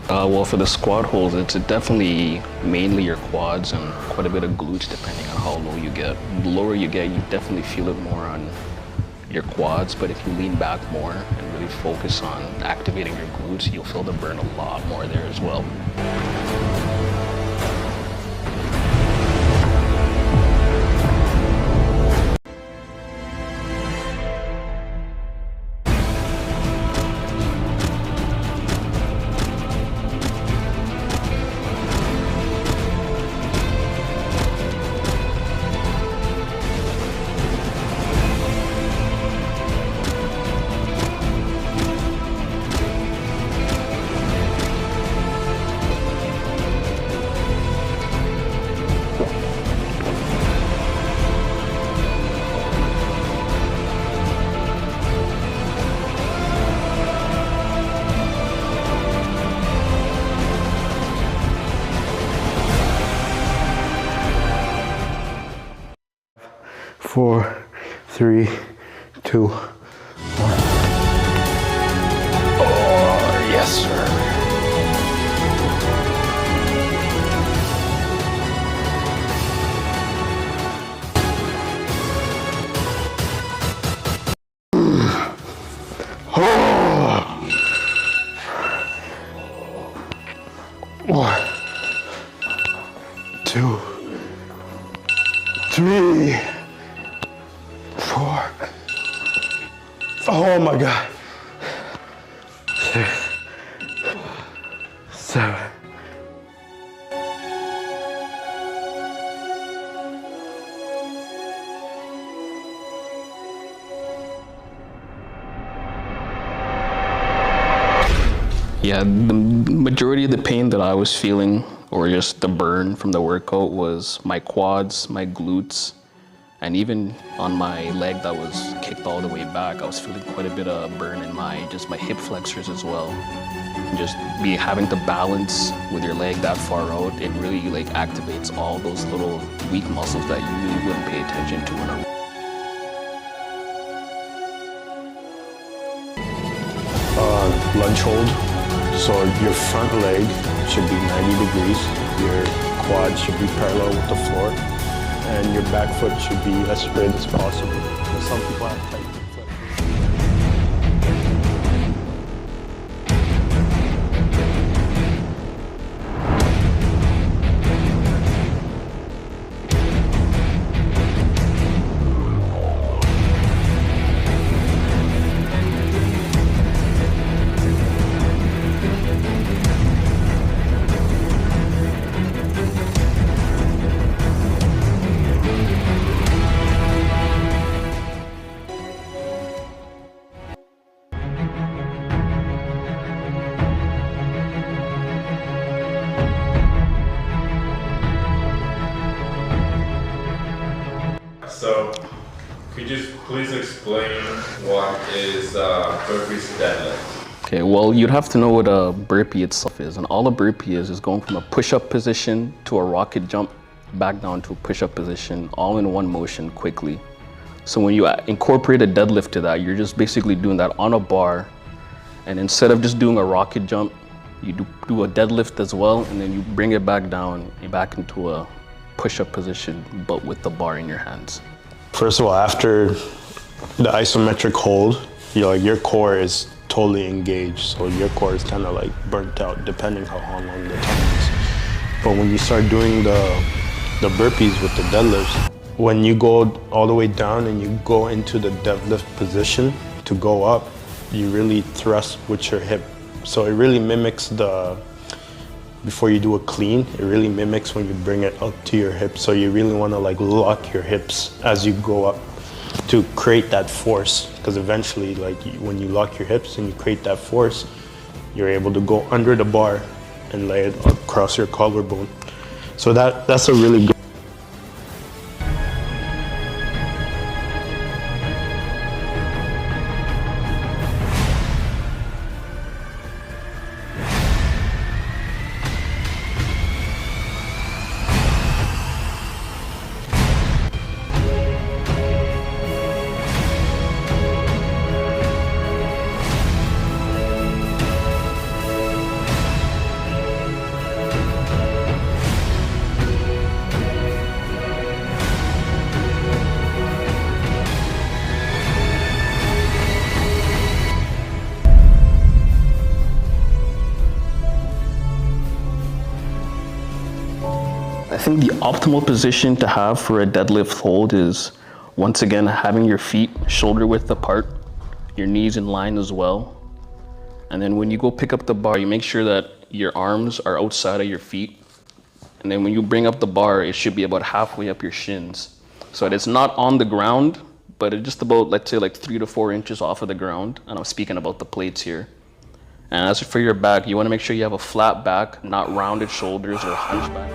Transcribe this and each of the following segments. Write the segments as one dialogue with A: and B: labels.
A: Well, for the squat holds, it's definitely mainly your quads and quite a bit of glutes depending on how low you get. The lower you get, you definitely feel it more on your quads, but if you lean back more and really focus on activating your glutes, you'll feel the burn a lot more there as well.
B: Four, three, two, one. Oh, yes, sir. One, two, three, four. Oh my God. 6, 7.
A: Yeah, the majority of the pain that I was feeling, or just the burn from the workout, was my quads, my glutes, and even on my leg that was kicked all the way back, I was feeling quite a bit of burn in my hip flexors as well. Just having to balance with your leg that far out, it really like activates all those little weak muscles that you really wouldn't pay attention to in a
B: Lunge hold. So your front leg should be 90 degrees, your quads should be parallel with the floor, and your back foot should be as straight as possible. So some people have tight hip flexors.
C: So, could you please explain what is burpees deadlift?
A: Okay, well, you'd have to know what a burpee itself is. And all a burpee is going from a push-up position to a rocket jump, back down to a push-up position, all in one motion quickly. So when you incorporate a deadlift to that, you're just basically doing that on a bar. And instead of just doing a rocket jump, you do a deadlift as well, and then you bring it back down, back into a push-up position, but with the bar in your hands.
B: First of all, after the isometric hold, your core is totally engaged. So your core is kind of like burnt out, depending how long the time is. But when you start doing the burpees with the deadlifts, when you go all the way down and you go into the deadlift position to go up, you really thrust with your hip. So it really mimics before you do a clean, it really mimics when you bring it up to your hips. So you really want to like lock your hips as you go up to create that force. Because eventually, like when you lock your hips and you create that force, you're able to go under the bar and lay it across your collarbone. So that's a really good.
A: I think the optimal position to have for a deadlift hold is, once again, having your feet shoulder width apart, your knees in line as well. And then when you go pick up the bar, you make sure that your arms are outside of your feet. And then when you bring up the bar, it should be about halfway up your shins. So that it's not on the ground, but it's just about, let's say, like 3 to 4 inches off of the ground. And I'm speaking about the plates here. And as for your back, you want to make sure you have a flat back, not rounded shoulders or hunchback.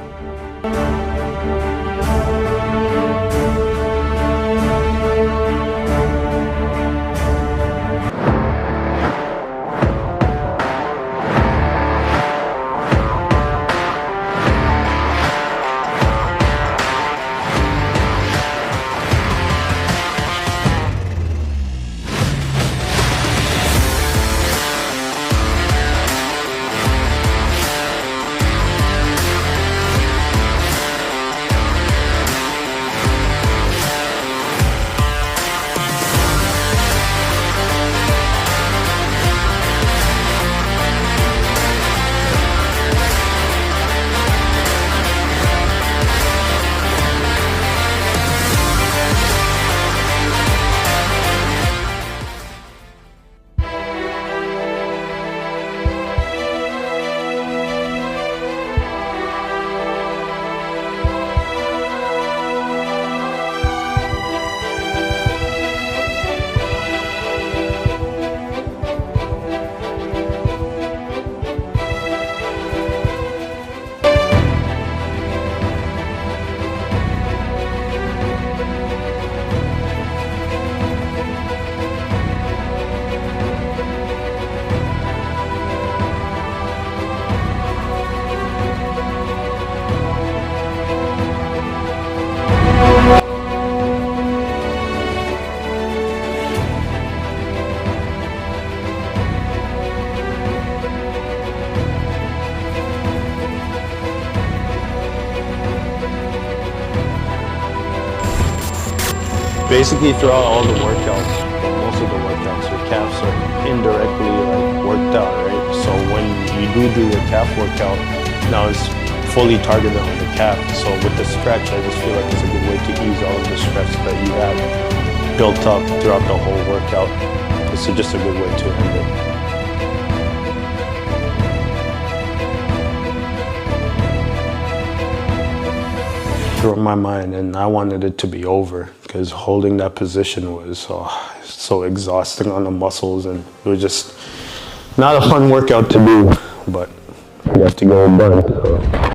B: Basically, throughout all the workouts, most of the workouts, your calves are indirectly like worked out, right? So when you do your calf workout, now it's fully targeted on the calf. So with the stretch, I just feel like it's a good way to ease all of the stress that you have built up throughout the whole workout. It's just a good way to end it. Through my mind, and I wanted it to be over because holding that position was so exhausting on the muscles, and it was just not a fun workout to do, but we have to go and burn. So.